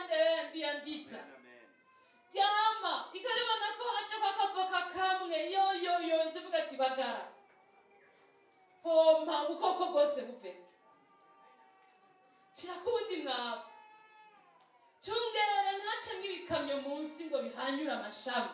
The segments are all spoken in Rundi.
ndiyanditsa yama ikaribona ko haje kwakavoka kamwe yo nje vuga ati bagara pompa ubukoko bwose bupfe kirakubundi mwabo cungera ntacemwe ibikamyo munsi ngo bihanyura amashami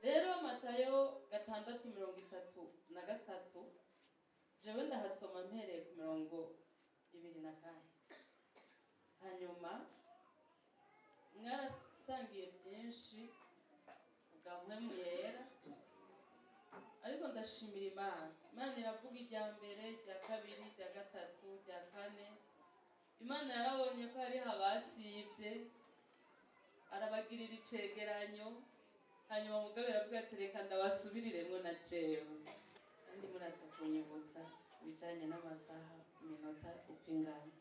rero Matayo 6:33 jewe ndahasoma mpereye ku 24 hanyuma mwarasangiye byinshi ugampwemu yera ariko ndashimira Imana iravuga irya mbere rya kabiri rya gatatu rya kane. Imana yarabonye ko hari habasivye arabagirira icegeranyo hanyuma Mugabe aravuga ati reka ndabasubiriremwo na jewe kandi muraza kunyibutsa ibijanye n'amasaha iminota uko ingana.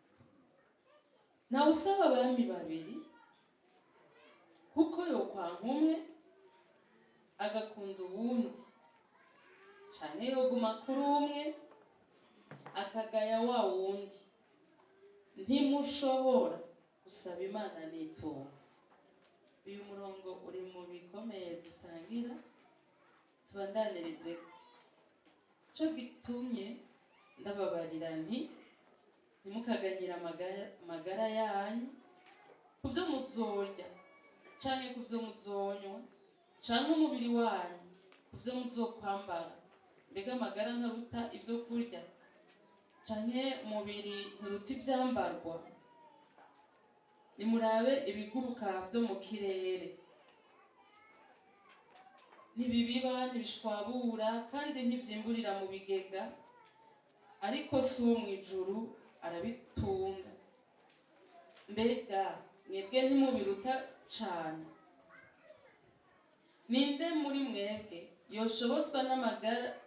Ntawe usaba abami babiri kuko yokwanka umwe agakunda uwundi canke yoguma kuri umwe akagaya wa wundi. Ntimushobora gusaba Imana n'itunga. Uyu murongo uri mu bikomeye dusangira tubandanirize. Cyo gitumye ndababarira nti ntimukaganyira amagara yanyu kuvyo muzorya canke kuvyo muzonywa canke umubiri wanyu kuvyo muzokwambara. Mbega amagara ntaruta ivyo kurya canke umubiri ntaruta ivyambarwa? Nimurabe ibiguruka vyo mu kirere, ntibibiba ntibishwabura kandi ntivyimburira mu bigega, ariko si uwo mw'ijuru arabitunga. Mbega mwebwe ntimubiruta cane? Ninde muri mwebwe yoshobotswa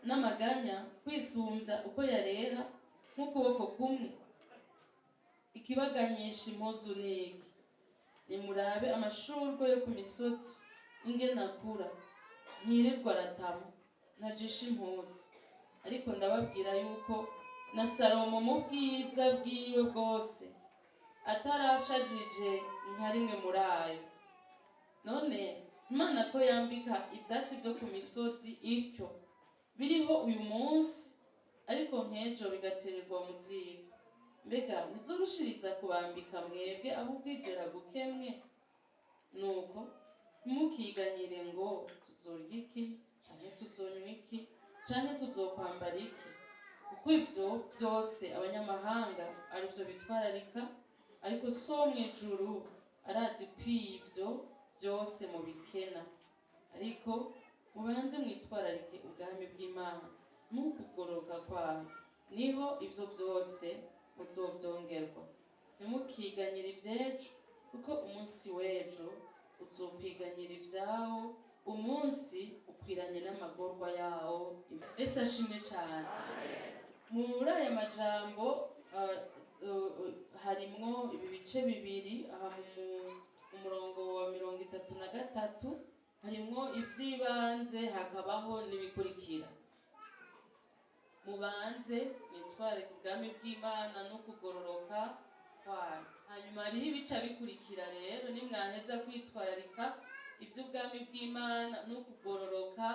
n'amaganya kwisumvya uko yareha nk'ukuboko kumwe? Ikibaganyisha impuzu niki? Nimurabe amashurwe yo ku misozi ingene akura, ntirirwa aratama ntajisha impuzu. Ariko ndababwira yuko na Salomo mu bwiza bwiwe bwose atarashajije nka rimwe muri ayo. None Imana ko yambika ivyatsi vyo ku misozi ityo biriho uyu munsi ariko nk'ejo bigatererwa mu ziko, mbega ntizorushiriza kubambika mwebwe abo kwizera gukemwe? Nuko ntimukiganyire ngo tuzorya iki canke tuzonywa iki canke tuzokwambara iki, kuko ivyo vyose abanyamahanga arivyo bitwararika, ariko so mw'ijuru arazi kw'ivyo vyose mubikena. Ariko mubanze mwitwararike ubwami bw'Imana n'ukugoroka kwayo, niho ivyo vyose muzovyongerwa. Ntimukiganyire ivy'ejo, kuko umunsi w'ejo uzokwiganyira ivyawo, umunsi ukwiranye n'amagorwa yawo. Ese ashimwe cane. Muri aya majambo harimwo ibi bice bibiri. Aha mu murongo wa 33 harimwo ivy'ibanze hakabaho n'ibikurikira. Mubanze mwitware ku bwami bw'Imana no kugororoka kwayo. Hanyuma hariho ibica bikurikira rero, nimwaheza kwitwararika ivy'ubwami bw'Imana no kugororoka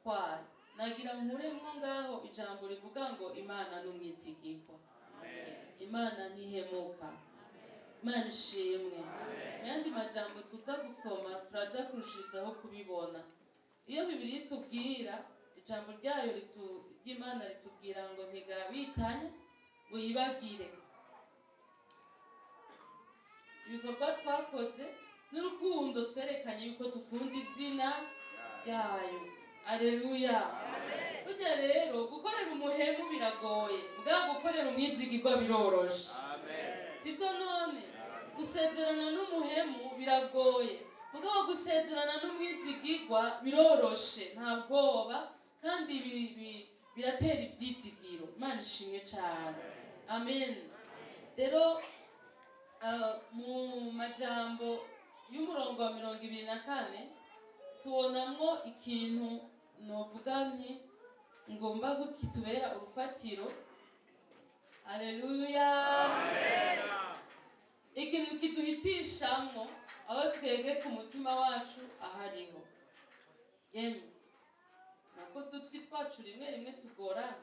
kwayo. Nagira nkuremwo ngaho ijambo rivuga ngo Imana n'umwizigirwa. Imana ntihemuka. Imana ishimwe. Muyandi majambo tuza gusoma turaza kurushirizaho kubibona. Iyo Bibiliya itubwira, ijambo ryayo ry'Imana ritubwira ngo ntigabitanye ngo yibagire ibikorwa twakoze n'urukundo twerekanye yuko dukunze izina ryayo. Aleluya. Burya rero gukorera umuhemu biragoye, mugabo gukorera umwizigirwa biroroshe. Sibyo none? Gusezerana n'umuhemu biragoye, mugabo gusezerana n'umwizigirwa biroroshe, nta bwoba kandi biratera ibyizigiro. Imana ishimwe cyane, amen. Rero mu majambo y'umurongo wa 24 tubonamwo ikintu novuga nti ngomba kukitubera urufatiro. Haleluya, ikintu kiduhitishamwo aho twebwe ku mutima wacu ahariho. Yemwe nako dutwi twacu rimwe rimwe tugorana.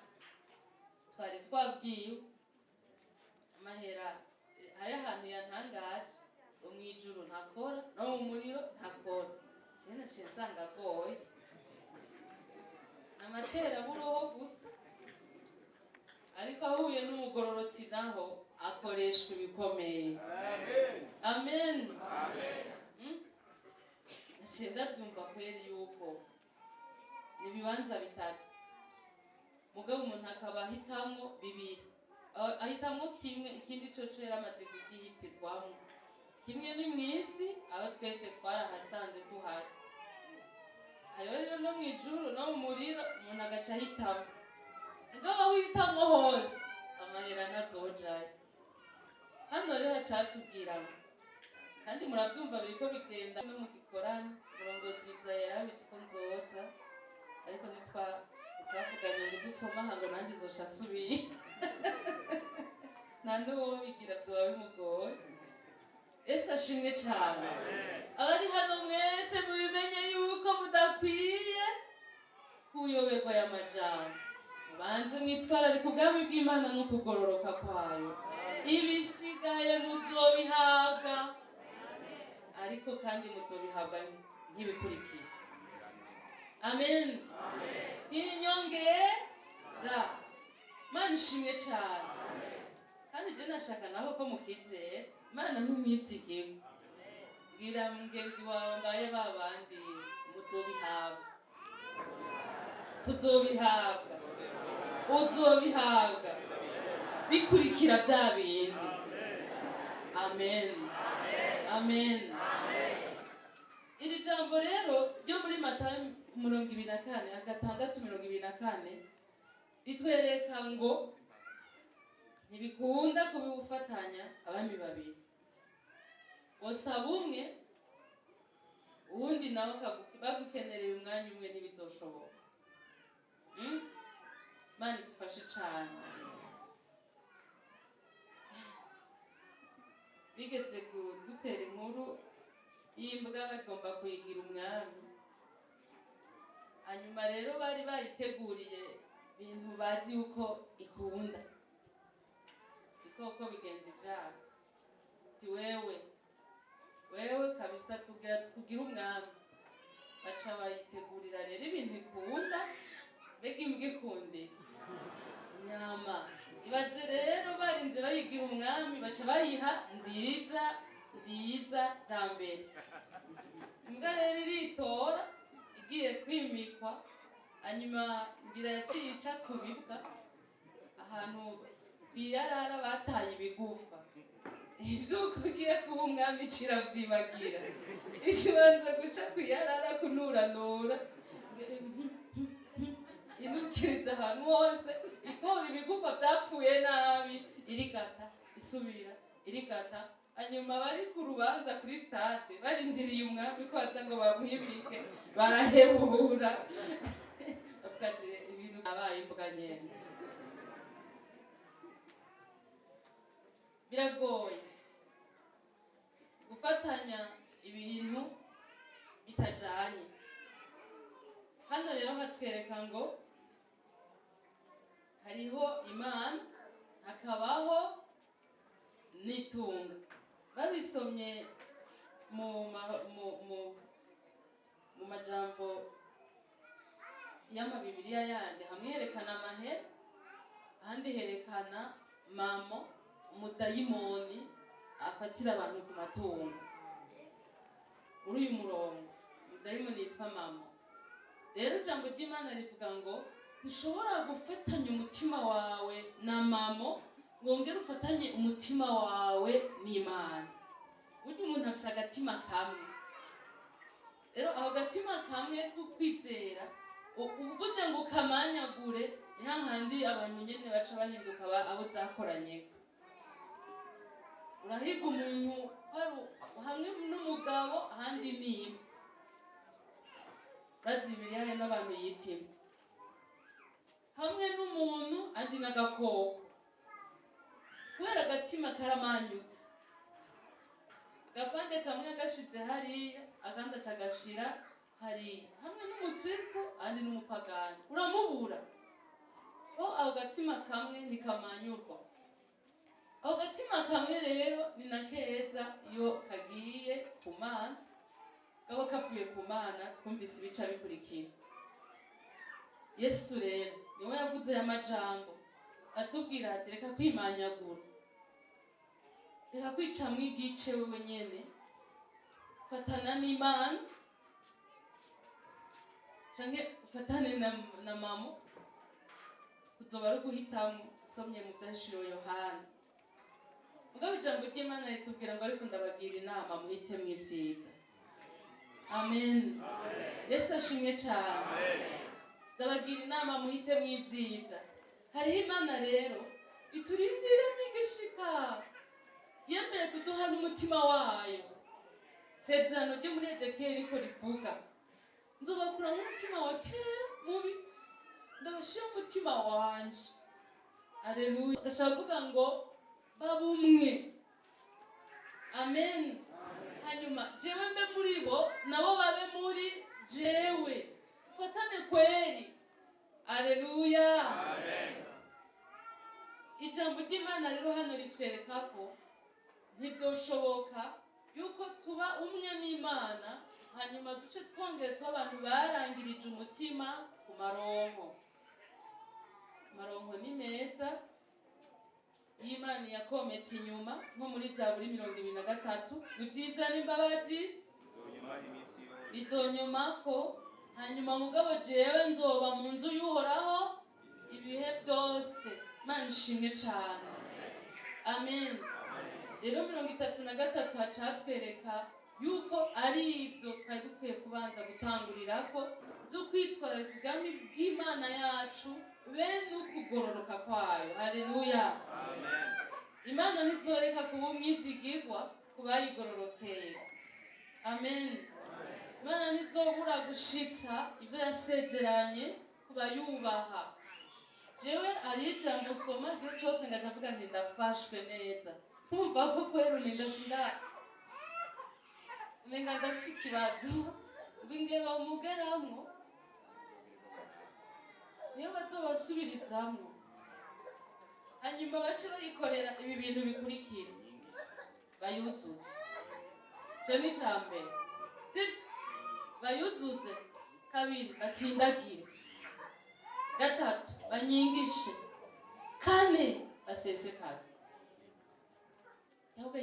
Twari twabwiye amahera hari ahantu yantangaje ngo mu ijuru ntakora no mu muriro ntakora. Jena nsanga goye namatera buroho gusa, ariko ahuye n'umugororotsi naho akoreshwa ibikomeye. Amen, amen. Ndabyumva kweri yuko nibibanza bitatu, mugabo umuntu akaba ahitamwo bibiri, ahitamwo kimwe, ikindi coco yaramaze kugihitirwamo. Kimwe ni mw'isi aho twese twarahasanze tuhari, hariho rero no mw'ijuru no mu muriro umuntu agaca ahitamo. Mugabo witamwo hose amahera ntazojayo. Hano rero hacatubwira kandi murabyumva biriko bigenda no mu gikorana. Umurongozi yarabitse ko nzoza, ariko ntitwavuganye ngo dusoma hango nanjye nzoca nsubira. Nta n'uwo bigira vyoba bimugoye. Ese ashimwe cyane. Abari hano mwese mubimenye yuko mudakwiye kuyoberwa y'amajambo. Banze mwitwararika ubwami bw'Imana no kugororoka kwayo. Ibisigaye muzobihabwa, ariko kandi muzobihabwa nk'ibikurikira. Amen, amen. Inyongera. Mana ishimwe cyane. Kandi je nashaka naho ko mukizera Mana ntumwizigire. Bwira mugenzi wawe mbaye babandi muzobihabwa. Tuzobihabwa, uzobihabwa bikurikira bya bindi. Amen, amen. Iri jambo rero ryo muri Matayo 24:6-24 ritwereka ngo ntibikunda kubifatanya abami babiri. Gosaba umwe uwundi nawe bagukenereye umwanya umwe ntibizoshoboka. Mana idufashe cyane. Bigeze kudutera inkuru y'imbwa bagomba kuyigira umwami. Hanyuma rero bari bayiteguriye ibintu bazi yuko ikunda. Ikoko bigenza ibyaha. Ati wewe kabisa tugira umwami. Baca bayitegurira rero ibintu ikunda. Mbega imbwa ikunde inyama. Ibaze rero barinze bayigira umwami baca bayiha nziza za mbere. Imbwa rero iritora igiye kwimikwa, hanyuma ngira yaciye ica ku bibwa ahantu biyarara bataye ibigufa. Ivyuko ugiye kuba umwami kiravyibagira. Ikibanza guca kuyarara kunuranura inukiriza ahantu hose, ikora ibigufa byapfuye nabi, irigata isubira irigata. Hanyuma bari ku rubanza kuri stade barindiriye umwami ko aza ngo bamwimike, barahebura. Bafite ibintu abaye imbuga nyene. Biragoye gufatanya ibintu bitajanye. Hano rero hatwereka ngo hariho Imana hakabaho n'itunga. Babisomye mu majambo y'amabibiriya yandi, hamwe herekana amahera, ahandi herekana mamo, umudayimoni afatira abantu ku matungo. Muri uyu murongo umudayimoni yitwa mamo. Rero ijambo ry'Imana rivuga ngo ushobora gufatanya umutima wawe na mamo, ngongera ufatanye umutima wawe n'Imana. Burya umuntu afise agatima kamwe. Rero aho gatima kamwe ko kwizera uvuze ngo ukamanyagure hahandi abantu nyene baca bahinduka abo zakoranye. Urahiga umuntu hamwe n'umugabo ahandi niba bazibiriye hari n'abantu yitima hamwe n'umuntu andi n'agakoko kubera agatima karamanyutse agapande kamwe gashize hariya akandi acagashira hariya hamwe n'umukristo andi n'umupagani uramubura ho ako gatima kamwe ntikamanyurwa. Ako gatima kamwe rero ni na keza iyo kagiye ku Mana kaba kavuye ku Mana twumvise ibica bikurikira. Yesu rero niwe yavuze aya majambo atubwira ati reka kwimanyagura, reka kwicamwo igice wewe nyene, fatana n'Imana canke ufatane na mama, uzoba ari uguhitamwo usomye mu vyahishuriwe Yohana. Mugabo ijambo ry'Imana ritubwira ngo ariko ndabagira inama muhitemwo ivyiza. Amen. Yesu ashimwe cyane. Ndabagira inama muhitemwo ivyiza. Hariho Imana rero iturindira n'igishika yemeye kuduha n'umutima wayo. Sezerano ryo muri Ezekiyeli riko rivuga nzobakura n'umutima wa kera mubi ndabashira umutima wanje. Haleluya. Ndavuga ngo babumwe. Amen. Hanyuma jewe mbe muri bo nabo babe muri jewe, tufatane kweri. Haleluya. Amen. Ijambo ry'Imana rero hano ritwereka ko ntivyoshoboka yuko tuba umwe n'Imana hanyuma duce twongere tuba abantu barangirije umutima ku maronko. Maronko ni meza y'Imana yakometse inyuma nko muri Zaburi 23 ivyiza n'imbabazi bizonyumako, hanyuma mugabo jewe nzoba mu nzu y'Uhoraho ibihe byose. Imana ishimwe cyane. Amen. Rero 33 hacatwereka yuko ari ivyo twari dukwiye kubanza gutangurirako zo kwitwara ubwami bw'Imana yacu bene ukugororoka kwayo. Haleluya. Amen. Imana ntizoreka kuba umwizigirwa kubayigororokeye. Amen. Imana ntizobura gushitsa ivyo yasezeranye kubayubaha. Jewe ari ijambo soma igihe cyose ngacavuga nti ndafashwe neza, nkumva ko kwera umenga umenga ndafise ikibazo ngingeba umugeramwo niyo bazobasubirizamwo hanyuma bace bayikorera ibi bintu bikurikira bayuzuze. Cyo ni cyambere sibyo, bayuzuze. Kabiri batsindagire. Gatatu banyingishe. Kane basesekaze. Yoga.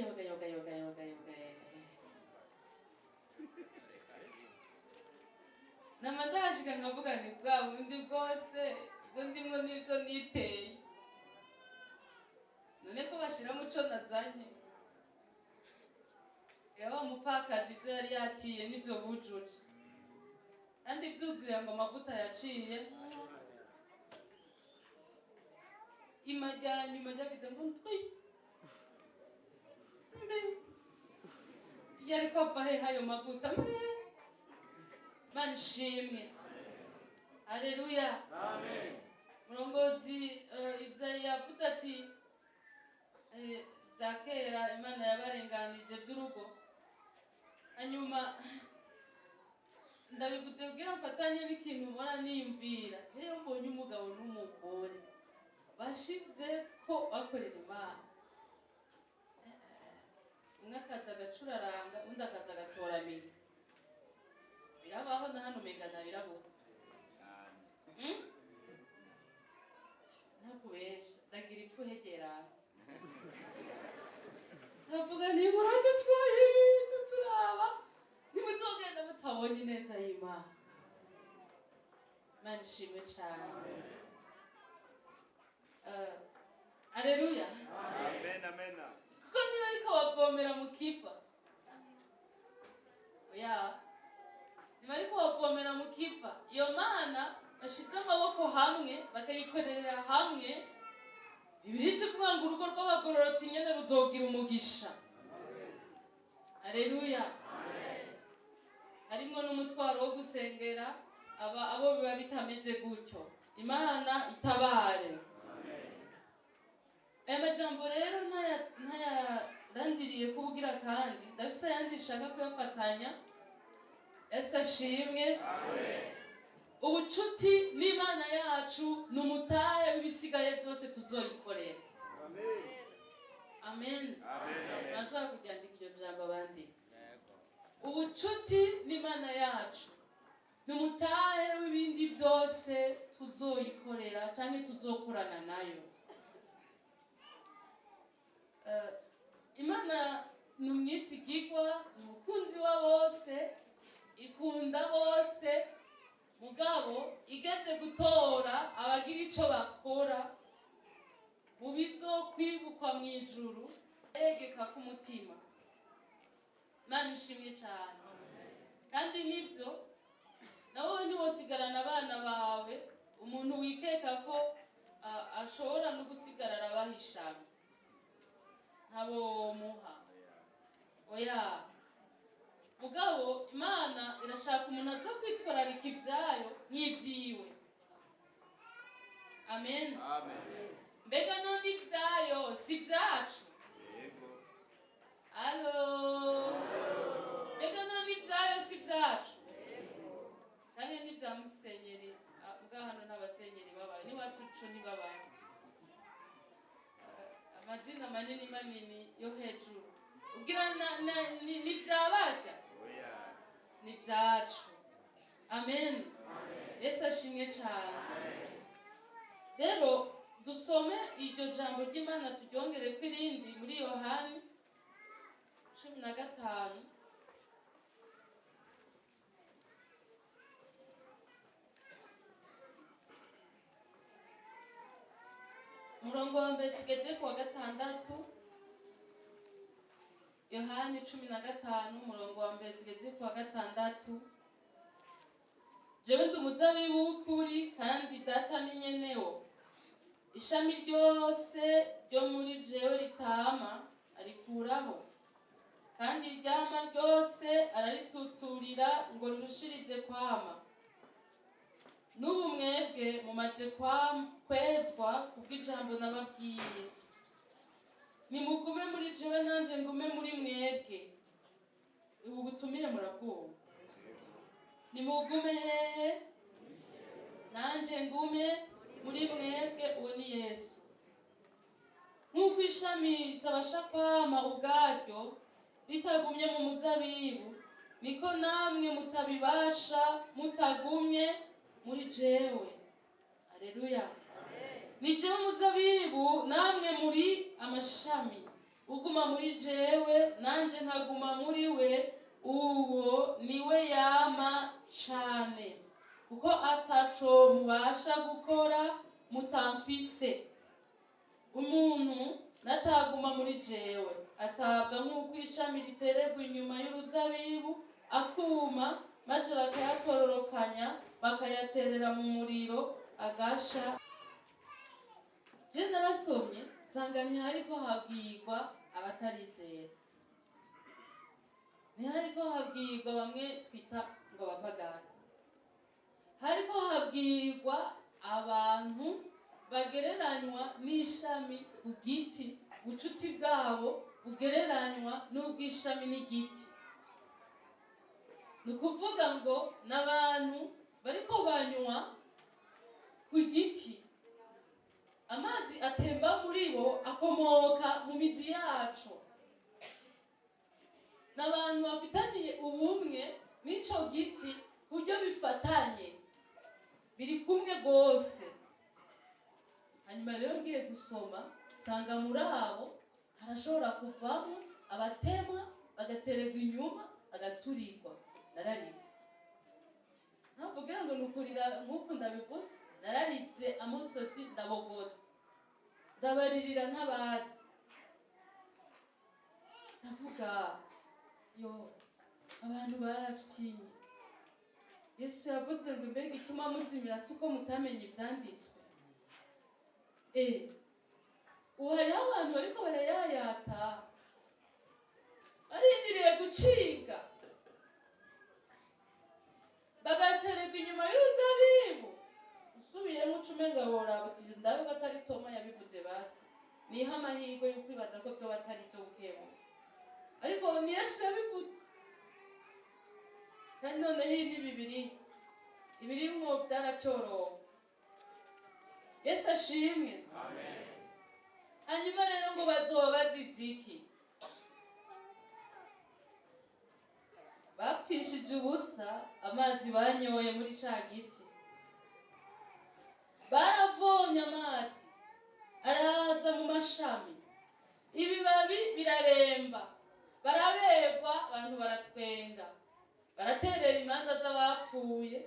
Namadashika ngavuga ni bwa bundi bwose ibyo ndimwo n'ibyo niteye. None ko bashira muco nazanye. Yaba umupfakazi ibyo yari yatiye n'ibyo bujuje. Kandi byuzuye ngo amavuta yaciye. Imajyanye gize ngo ntwi. Yari kwapfa hayo mavuta. Manishimwe. Haleluya. Amen. Murongozi Izaya yavuze ati zakera Imana yabarenganije by'urugo. Hanyuma ndabivuze kugira mfatanye n'ikintu mbona nimvira. Je mbonye umugabo n'umugore bashize ko bakorera Imana. Umwe akaza agacuraranga undi akaza agatoramira. Birabaho na hano umenga ntabirabutse. Ntakubesha ndagira ipfu hegera. Ndavuga nti murande twaye ibintu turaba nimuzogenda mutabonye neza y'Imana. Imana ishimwe cyane. Haleluya. Amen. Kuko niba ariko bavomera mu kiva. Oya. Niba ariko bavomera mu kiva. Iyo Mana bashize amaboko hamwe bakayikorera hamwe, Bibiliya ivuga ngo urugo rw'abagororotsi nyene ruzogira umugisha. Haleluya. Harimo n'umutwaro wo gusengera abo biba bitameze gutyo. Imana itabare. Aya majambo rero ntayarandiriye kubugira kandi ndafise ayandi shaka kuyafatanya. Yesu ashimwe. Ubucuti n'Imana yacu ni umutahe w'ibisigaye byose tuzoyikorera. Amen. Nashaka kuryandika iryo jambo abandi. Ubucuti n'Imana yacu ni umutahe w'ibindi byose tuzoyikorera cyangwa tuzokorana nayo. Imana ni umwizigirwa, ni umukunzi wa bose, ikunda bose, mugabo igeze gutora abagira ico bakora mu bizokwibukwa mu ijuru, yegeka ku mutima. Imana ishimwe cyane. Kandi nibyo nawe ntiwosigarana abana bawe umuntu wikeka ko ashobora no gusigarara bahishana, ntabo muha. Oya, mugabo Imana irashaka umuntu aza kwitwararika ibyayo nk'ibyiwe. Amen. Mbega none ibyayo si byacu? Alo. Mbega none ibyayo si byacu? Kandi n'ibya musenyeri, ubwa hano n'abasenyeri babaye, n'iwacu ico ntibabaye. Amazina manini manini yo hejuru ugira ni byabaga? Ni byacu. Amen. Yesu ashimwe cyane. Rero dusome iryo jambo ry'Imana turyongere kwirindi muri Yohani 15. Umurongo wa mbere tugeze ku wa 6. Yohani 15 umurongo wa mbere tugeze ku wa 6. Jewe ndi umuzabibu w'ukuri kandi data ni nyenewo. Ishami ryose ryo muri jewe ritama arikuraho, kandi iryama ryose ararituturira ngo rirushirize kwama. N'ubu mwebwe mumaze kwezwa kubw'ijambo nababwiye. Nimugume muri jewe nanje ngume muri mwebwe. Ubu butumire murabwumva. Nimugume hehe? Nanje ngume muri mwebwe. Uwo ni Yesu. Nk'uko ishami ritabasha kwama ubwaryo ritagumye mu muzabibu, niko namwe mutabibasha mutagumye muri jewe. Haleluya. Ni jewe muzabibu, namwe muri amashami. Uguma muri jewe nanje nkaguma muri we, uwo niwe yama cane, kuko ataco mubasha gukora mutamfise. Umuntu nataguma muri jewe atabwa nk'uko ishami ritererwa inyuma y'uruzabibu akuma, maze bakayatororokanya bakayaterera mu muriro agasha. Je narasomye nsanga ntihariko habwirwa abatarizera, ntihariko habwirwa bamwe twita ngo abapagani, hariko habwirwa abantu bagereranywa n'ishami ku giti, ubucuti bwabo bugereranywa n'ubw'ishami n'igiti. Ni ukuvuga ngo n'abantu bariko banywa ku giti, amazi atemba muri bo akomoka mu mizi yaco. N'abantu bafitaniye ubumwe n'ico giti buryo bifatanye, biri kumwe gose. Hanyuma rero ngiye gusoma nsanga muri abo harashobora kuvamo abatemwa bagatererwa inyuma agaturirwa. Nararize. Ntavugira ngo nukurira nk'uko ndabivuze, nararize amusoti ndabogoza, ndabaririra ntabazi. Ndavuga yo abantu barafyinye, Yesu yavuze ngo mbega ituma muzimira si uko mutamenya ivyanditswe. Ubu hariho abantu bariko barayayata barindiriye guciga bagatererwa inyuma y'uruzabibu. Usubiyemo ucumenga woraba uti ndabe ko atari Toma yabivuze basi, niho amahirwe yo kwibaza ko vyoba atari vyo bukebuke, ariko ni Yesu yabivuze. Kandi noneho ni ibirimwo vyaracyoroka. Yesu ashimwe. Amen. Hanyuma rero ngo bazoba baziziki, bapfishije ubusa amazi banyoye muri ca giti. Baravomye amazi araza mu mashami, ibibabi biraremba, baraberwa, abantu baratwenga, baraterera imanza z'abapfuye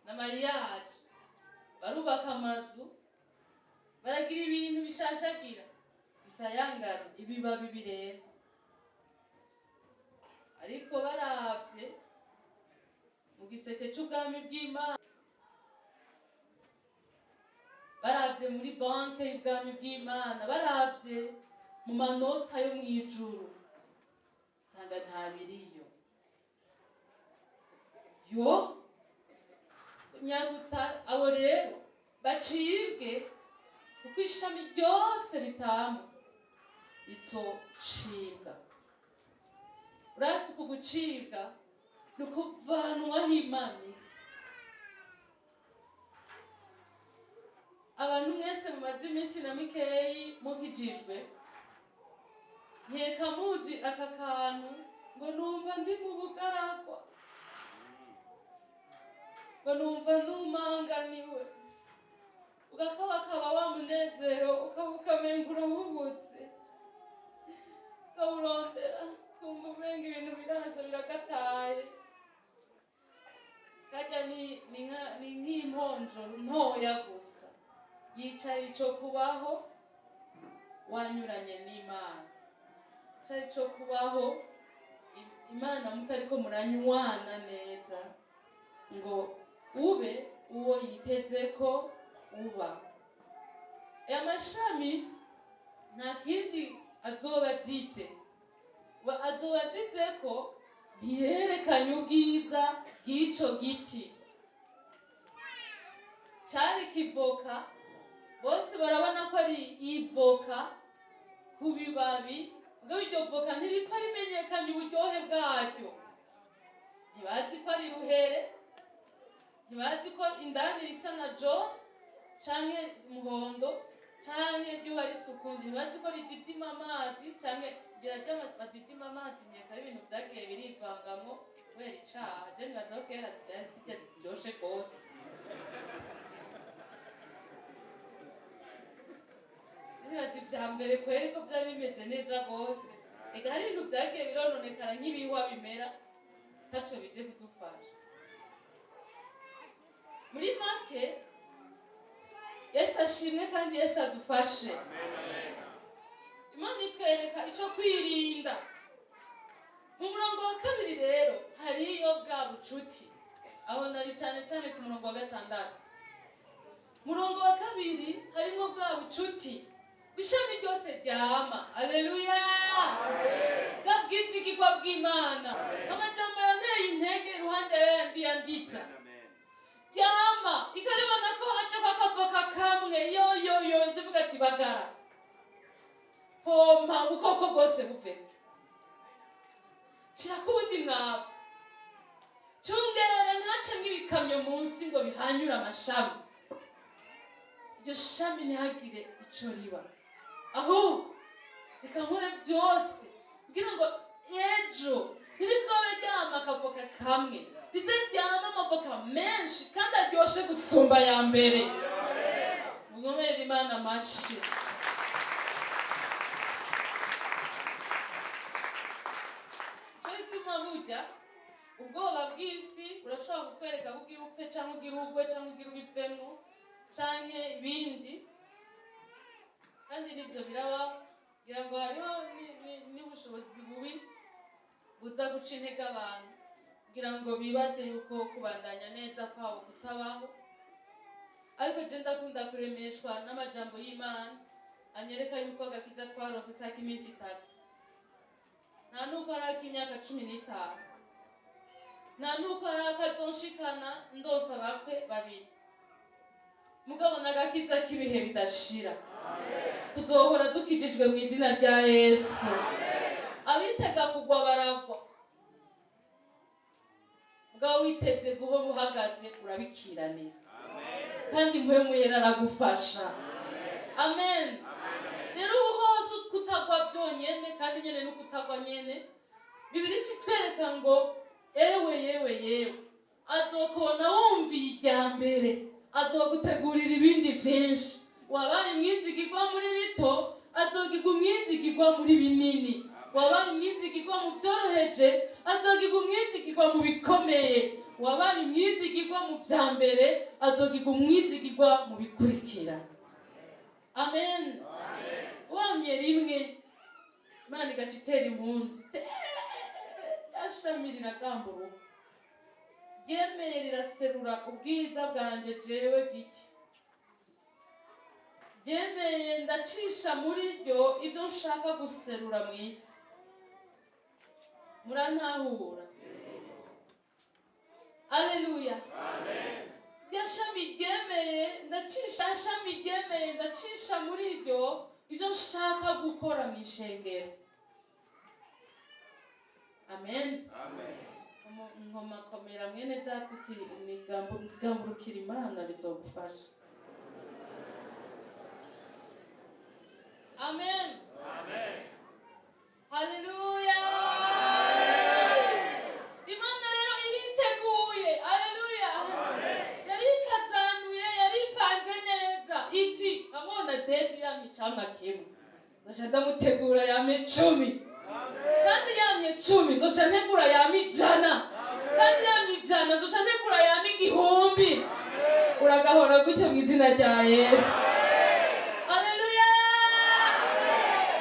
na mariage, barubaka amazu, baragira ibintu bishashagira bisayangana, ibibabi biremvye. Ariko baravye mu giseke c'ubwami bw'Imana, baravye muri banke y'ubwami bw'Imana, baravye mu manota yo mw'ijuru, usanga nta biriyo. Yo nyarutsa abo rero bacibwe, kuko ishami ryose ritama rizocibwa. Urazi ku gucibwa ni ukuvanwaho imani. Abantu mwese mumaze iminsi na mikeyi mukijijwe, nkeka muzi aka kantu ngo numva ndi mu bugaragwa, ngo numva numanganiwe, ugakabakaba wa munezero ukamenga urahubutse, ukawurondera kumva umenga ibintu birasa biragataye. Karya ni nk'imponjo ntoya gusa yicaye ico kubaho wanyuranye n'Imana, yicaye ico kubaho Imana mutariko muranywana neza ngo ube uwo yiteze ko uba. Aya mashami nta kindi azoba azize, azoba azize ko ntiyerekanye ubwiza bw'ico giti. Cari kivoka, bose barabona ko ari ivoka ku bibabi, ubwo iryo voka ntiriko rimenyekanye uburyohe bwaryo. Ntibazi ko ari ruhere, ntibazi ko indani risa na jaune canke umuhondo canke ryoba risa ukundi, ntibazi ko rididima amazi canke gira badidima amazi. Nyeka ari ibintu vyagiye birivangamwo kubera icaha. Je nibaza ko kera zirya ziryoshe gose. Nibaza ivya mbere kweri ko vyari bimeze neza gose. Eka hari ibintu vyagiye birononekara nk'ibihwa bimera, ntaco bije kudufasha. Muri make Yesu ashimwe kandi Yesu adufashe. Imana itwereka ico kwirinda. Mu murongo wa kabiri rero hariyo bwa bucuti, aho nari cane cane ku murongo wa gatandatu. Murongo wa kabiri harimo bwa bucuti ishami ryose ryama. Haleluya, bwizigirwa bw'Imana. Amajambo yanteye intege iruhande yanditsa ryama, ikaribona ko haca kwakavoka kamwe yo nje vuga ati bagara pompa ubukoko bwose buve, shirako ubundi mwabo, cungera ntace nk'ibikamyo munsi ngo bihanyura amashami. Iryo shami ntihagire ico riba, ahubwo reka nkore vyose kugira ngo ejo ntirizobe ryama akavoka kamwe, rize ryama amavoka menshi kandi aryoshe gusumba ya mbere. Mugomerere Imana amashi. Burya ubwoba bw'isi burashobora kukwereka ko ugira upfe cyangwa ugira ugwe cyangwa ugira ubivemo canke ibindi, kandi nivyo biraba. Kugira ngo hariho n'ubushobozi bubi buza guca intege abantu. kugira ngo bibaze yuko kubandanya neza kwabo kutabaho. Ariko je ndakunda kuremeshwa n'amajambo y'Imana anyereka yuko agakiza twarose saka iminsi 3, nta nuko ari ak'imyaka 15, nta nuko ari akazonshikana ndose abakwe 2, mugabo n'agakiza k'ibihe bidashira. Tuzohora dukijijwe mu izina rya Yesu. Abitega kugwa baragwa, mugabo witeze guhora uhagaze urabikiranira, kandi mpwemu yera aragufasha. Amen. Rero ubu hose kutagwa byonyene, kandi nyene no kutagwa nyene, Bibiliya itwereka ngo yewe azokubona wumviye irya mbere, azogutegurira ibindi byinshi. Wabaye umwizigirwa muri bito, azogirwa umwizigirwa muri binini. Wabaye umwizigirwa mu byoroheje, azogirwa umwizigirwa mu bikomeye. Wabaye umwizigirwa mu bya mbere, azogirwa umwizigirwa mu bikurikira. Amen. Wamye rimwe Imana igacitera impundu, yashamirira gamburu, ryemeye riraserura ubwiza bwanje jewe giti, ryemeye ndacisha muri ryo ibyo nshaka guserura mu isi. Murantahura? Aleluya. Amen. Yashami ryemeye ndacisha muri ryo ibyo nshaka gukora mu ishengero. Amen. Ngoma komera mwene data uti nigamburukira Imana bizogufasha. Amen. Haleluya. Imana rero iriteguye. Haleluya. Yari ikazanuye, yari ipanze neza. Iti amona dezi yamye cyama kimwe, nzoca ndamutegura yame 10. Kandi yamye 10 nzoca ntegura yame 100. Kandi yamye 100 nzoca ntegura yame 1000. Uragahora gutyo mu izina rya Yesu. Haleluya.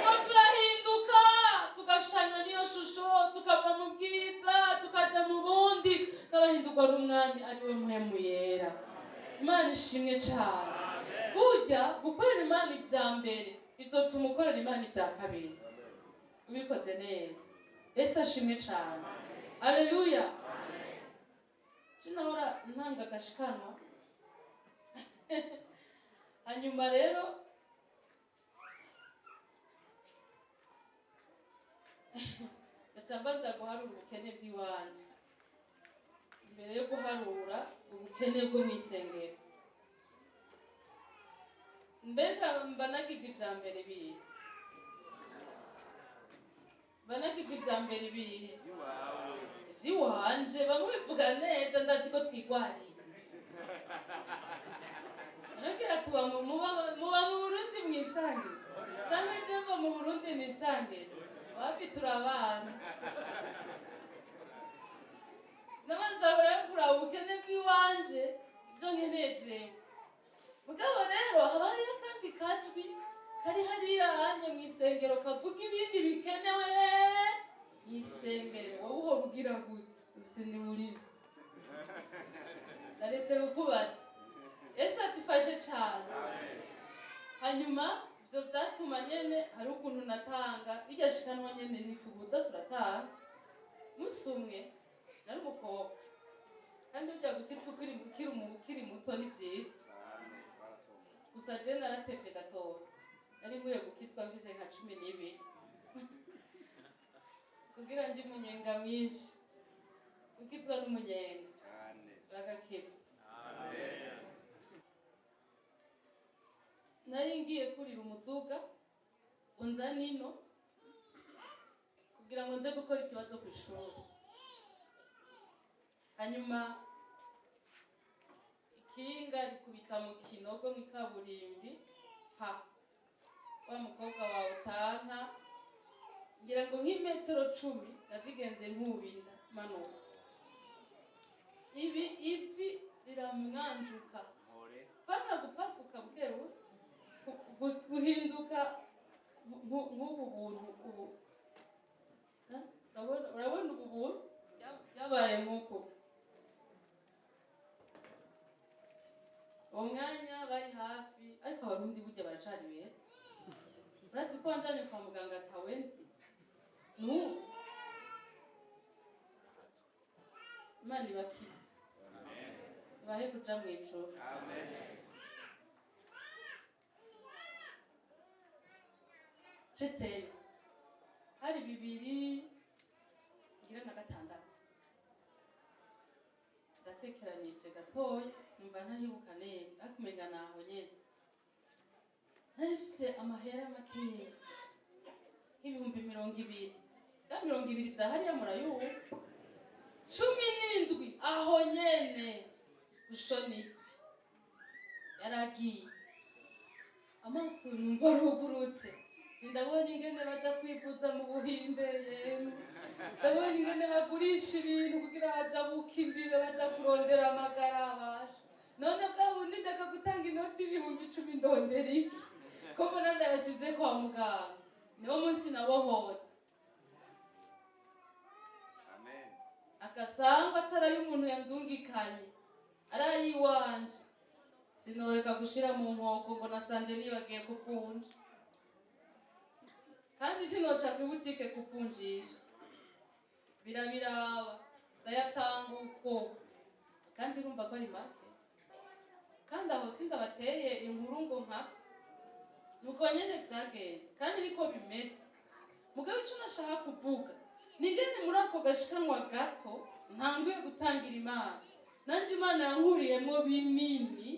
Ngo turahinduka tugashanywa niyo shusho, tukava mu bwiza tukaja mu bundi, kabahindurwa n'umwami ari we mpwemu yera. Imana ishimwe cyane. Burya gukorera Imana ibya mbere bizotuma ukorera Imana ibya kabiri ubikoze neza. Yesu ashimwe cyane. Haleluya. Sinahora ntanga gashikanwa. Hanyuma rero ndacambaza guharura ubukene bw'iwanje. Mbere yo guharura ubukene bwo mu isengero, mbega mba nagize ibya mbere bihe? Iby'iwanje bamwe bivuga neza, ndazi ko twigwariye. Nagira tuba muba mu Burundi mwisange, cyangwa jemba mu Burundi nisange, wapi turabana. Nabanza kuraba ubukene bw'iwanje ibyo nkeneye jewe. Mugabo rero haba hariyo kandi kajwi kari hariya hanye mu isengero kavuga ibindi bikenewe mu isengero. Wowe uhora ugira gute? Usiniurize. Naretse kukubaza. Yesu atufashe cyane. Hanyuma ibyo byatuma nyene hari ukuntu natanga irya shikanwa nyene nitubuza turatanga. Musumwe nari umukobwa, kandi ujya gukitswa ukiri muto ni byiza. Gusa je naratevye gatoya, nari nkwiye gukitswa mvise nka 12 kugira ndi munyenga mwinshi. Gukitswa n'umunyenga uragakitswa. Nari ngiye kurira umuduga unza nino kugira ngo nze gukora ikibazo ku ishuri. Hanyuma ikinga rikubita mu kinogo mu kaburimbi, wa mukobwa wawe utanka ngira ngo nk'imetero 10 nazigenze nkubinda manuka. Ivi riramwanjuka bana gupasuka bwewe guhinduka nk'ubu buntu ubu. Urabona ubu buntu habaye nk'uko uwo mwanya bari hafi, ariko abarundi burya baracari beza. Urazi ko wanjanye kwa muganga atawenzi n'ubu. Imana ibakize, ibahe kuja mw'ijuru. Ndetse hari 2016 ndatekeranije gatoya numva ntahibuka neza, ariko umenga naho nyene narifise amahera makeya nk'ibihumbi 200. Ya 200 vya hariya murayuwe 17 aho nyene ushoni yaragiye, amaso numva arugurutse. Ndabonye ingene baja kwivuza mu Buhinde, yemwe ndabonye ingene bagurisha ibintu kugira bajabuka imbibe baja kurondera amagara abasha. None bwabundi ndaka gutanga inoti 10,000 ndondera iki? Ko mbona ndayasize kwa muganga. Niwo munsi nabohotse. Amen. Akasanga ataraye umuntu yandungikanye, arayiwanje. Sinoreka gushira mu nkoko ngo nasanze nibagiye kuvunja. Kandi sinoca kwibutike kuvunjisha. Birabiraba ndayatanga uko, kandi urumva ko ari make. Kandi aho sindabateye inkuru ngo mpapfe. Nuko nyene vyagenze, kandi niko bimeze. Mugabo ico nashaka kuvuga ningene muri ako gashikanwa gato ntanguye gutangira Imana. Nanje Imana yankuriyemo binini,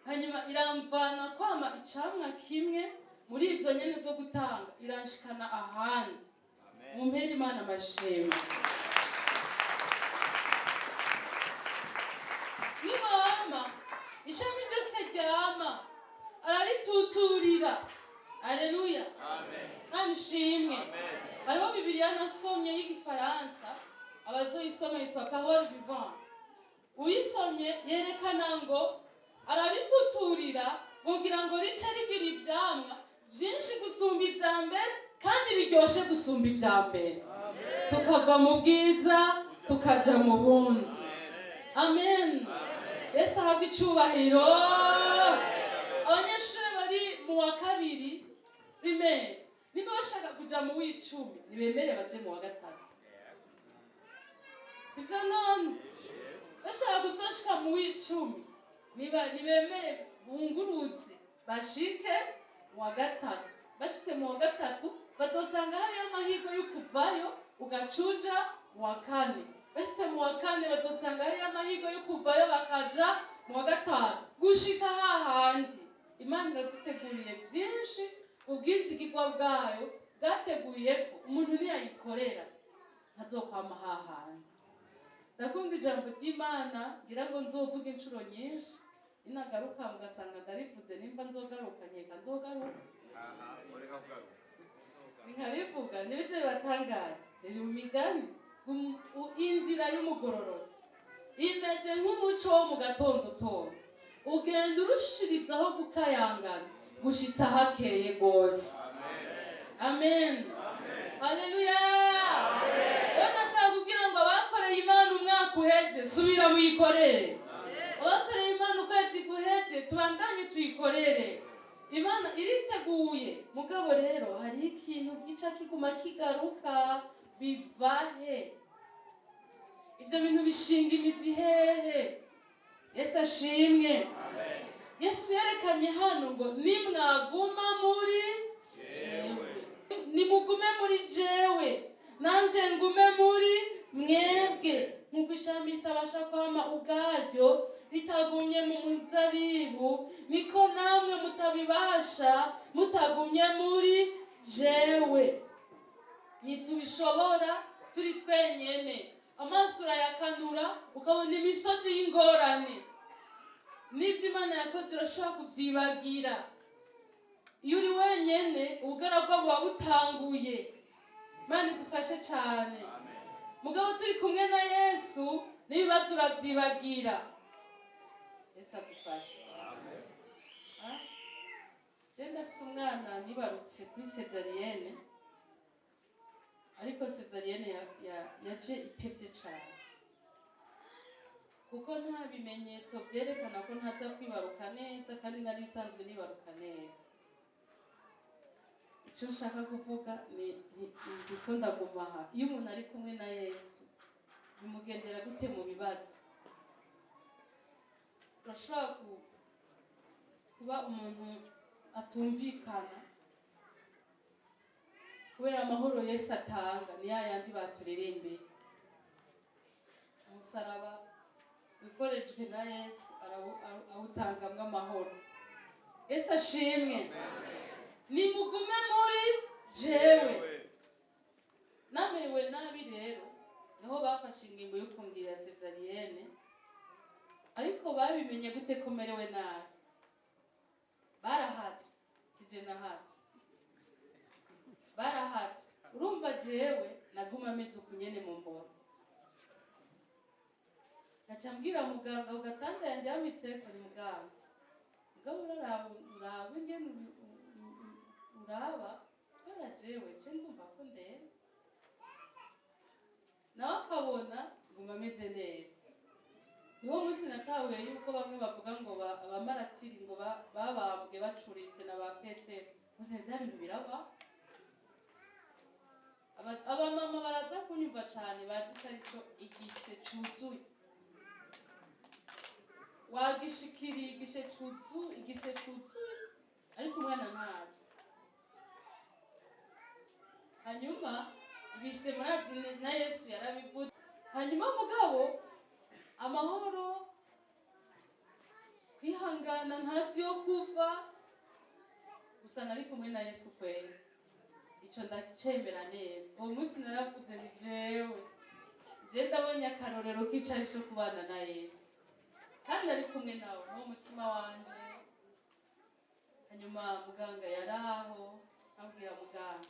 hanyuma iramvana kwama icamwa kimwe muri ivyo nyene vyo gutanga, iranshikana ahandi. Mumpere Imana amashimwe. Nibama ishami ryose ryama ararituturira. Haleluya, amen. Namshimwe. Hariho Bibiliya nasomye y'Igifaransa, abazoyisoma yitwa Parole Vivante. Uyisomye yerekana ngo ararituturira kugira ngo rice rigira ivyamwa vyinshi gusumba ivya mbere, kandi biryoshe gusumba ivya mbere. Tukava mu bwiza tukaja mu bundi. Amen. Yesu ahabwe icubahiro. Abanyeshuri bari mu wa kabiri primaire niba bashaka kuja mu w'icumi nibemere baje mu wa gatatu. Sivyo none? Bashaka kuzoshika mu w'icumi nibemere bunguruze bashike mu wa gatatu. Bashitse mu wa gatatu bazosanga hariyo amahirwe yo kuvayo ugacuja mu wa kane. Bashitse mu wa kane bazosanga hariyo amahirwe yo kuvayo bakaja mu wa gatanu, gushika hahandi Imana iraduteguriye byinshi. Ubwizigirwa bwayo bwateguye ko umuntu niyayikorera azokwama hahandi. Ndakunda ijambo ry'Imana ngira ngo nzovuga inshuro nyinshi, inagaruka mugasanga ndarivuze, nimba nzogaruka nkeka nzogaruka. Nkarivuga ntibize bibatangaje. Riri mu Migani, inzira y'umugororotsi imeze nk'umuco wo mu gatondo, ugenda urushirizaho gukayangana gushitsa hakeye gose. Amen. Haleluya. Nashaka kugira ngo abakoreye Imana umwaka uheze subira muyikorere. Abakoreye Imana ukwezi guheze tubandanye tuyikorere. Imana iriteguye. Mugabo rero hari ikintu gica kiguma kigaruka, bivahe ivyo bintu bishinga imizi hehe? Yesu ashimwe. Yesu yerekanye hano ngo nimwaguma muri jewe, nimugume muri jewe nanje ngume muri mwebwe. Nk'uko ishami ritabasha kwama ubwaryo ritagumye mu muzabibu, niko namwe mutabibasha mutagumye muri jewe. Ntitubishobora turi twenyene. Amaso urayakanura ukabona imisozi y'ingorane, n'ivyo Imana yakoze urashobora kuvyibagira. Iyo uri wenyene ubugaragwa buba butanguye. Imana idufashe cane. Mugabo turi kumwe na Yesu n'ibibazo uravyibagira. Yesu adufashe. Je ndafise umwana nibarutse kuri sezariyene, ariko sezariyene yaje itevye cane kuko nta bimenyetso vyerekana ko ntaza kwibaruka neza kandi nari isanzwe nibaruka neza. Icyo nshaka kuvuga ni uko ndaguma aha. Iyo umuntu ari kumwe na Yesu bimugendera gute mu bibazo? Urashobora kuba umuntu atumvikana kubera amahoro Yesu atanga ni yayandi baturerembeye. Umusaraba ukorejwe na Yesu awutangamwo amahoro. Yesu ashimwe. Nimugume muri jewe. Namerewe nabi rero niho bafashe ingingo yo kungira sezariyene, ariko babimenye gute ko merewe nabi? Barahatswe, sije nahatswe, barahatswe. Urumva jewe naguma meze uku nyene mu mbona. Gaca mbwira muganga ugatanda yanje yamitseko, ni muganga mugabo uraba ingene uraba kubera jewe ce ndumva ko ndeze, nawe akabona nguma meze neza. Niwo munsi natahuye yuko bamwe bavuga ngo abamaratiri ngo babambwe bacuritse na ba Petero. Muze vya bintu biraba. Abamama baraza kunyumva cane, bazi ico arico igise cuzuye. Wagishikiriye igise cuzuye ariko umwana ntazi. Hanyuma ibise murazi na Yesu yarabivuze. Hanyuma mugabo amahoro, kwihangana ntazi yo kuva, gusa nari kumwe na Yesu kweli. Ico ndakicembera neza. Uwo munsi naravuze ni je ndabonye akarorero k'icari cyo kubana na Yesu kandi ari kumwe nawe mu mutima wanje. Hanyuma muganga yaraho ambwira muganga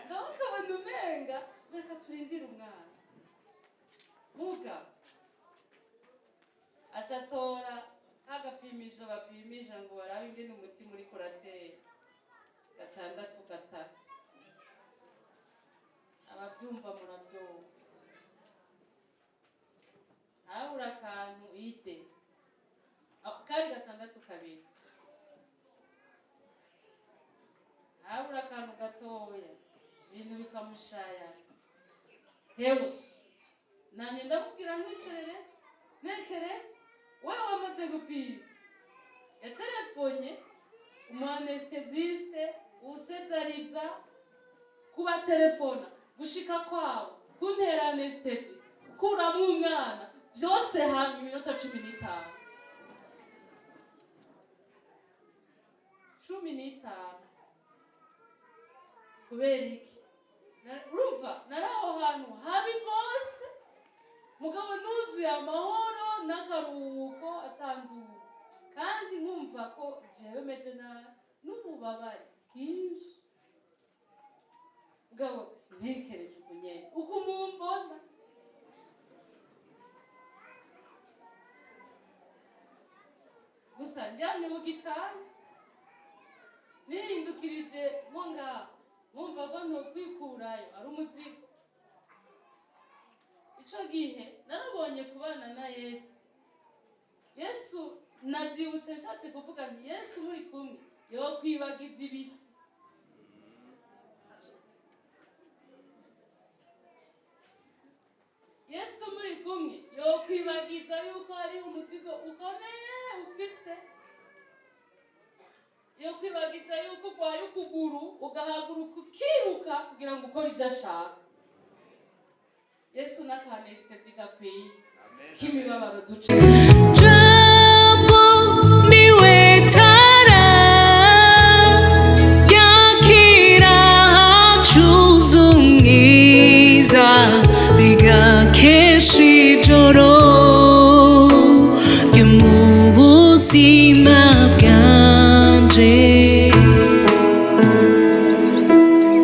ndakabona umenga reka turindire umwana. Aca atora agapimisho bapimisha ngo barabe ingene umutima uriko uratera. 6-3. Abavyumva muravyumva. Habura akantu ide. Kari 6-2. Habura akantu gatoya, ibintu bikamushaya. Hewe nanye ndamubwira nekere wewe wamaze gupima. Yatelefonye umu-anestesiste usezariza kuba telefona gushika kwabo kuntera anestesi kuramwo umwana vyose hamwe iminota 15. 15. Kubera iki? Urumva naraho hantu habi rwose mugabo nuzuye amahoro n'akaruhuko atanduye, kandi nkumva ko jewe meze nabi n'ububabare bwinshi. Mugabo ntekereje ukunyene uko mumbona. Gusa njyamye mu gitanda nihindukirije mo ngaho nkumva ko ntokwikurayo ari umuzigo. Ico gihe narabonye kubana na Yesu navyibutse nshatse kuvuga nti Yesu muri kumwe yokwibagiza ibisi. Yesu muri kumwe yokwibagiza yuko hari umuzigo ukomeye ufise. Yokwibagiza yuko urwaye ukuguru ugahaguruka ukiruka kugira ngo ukore ivyo ashaka. Yesu n'akanestesi gakwiye k'imibabaro duca.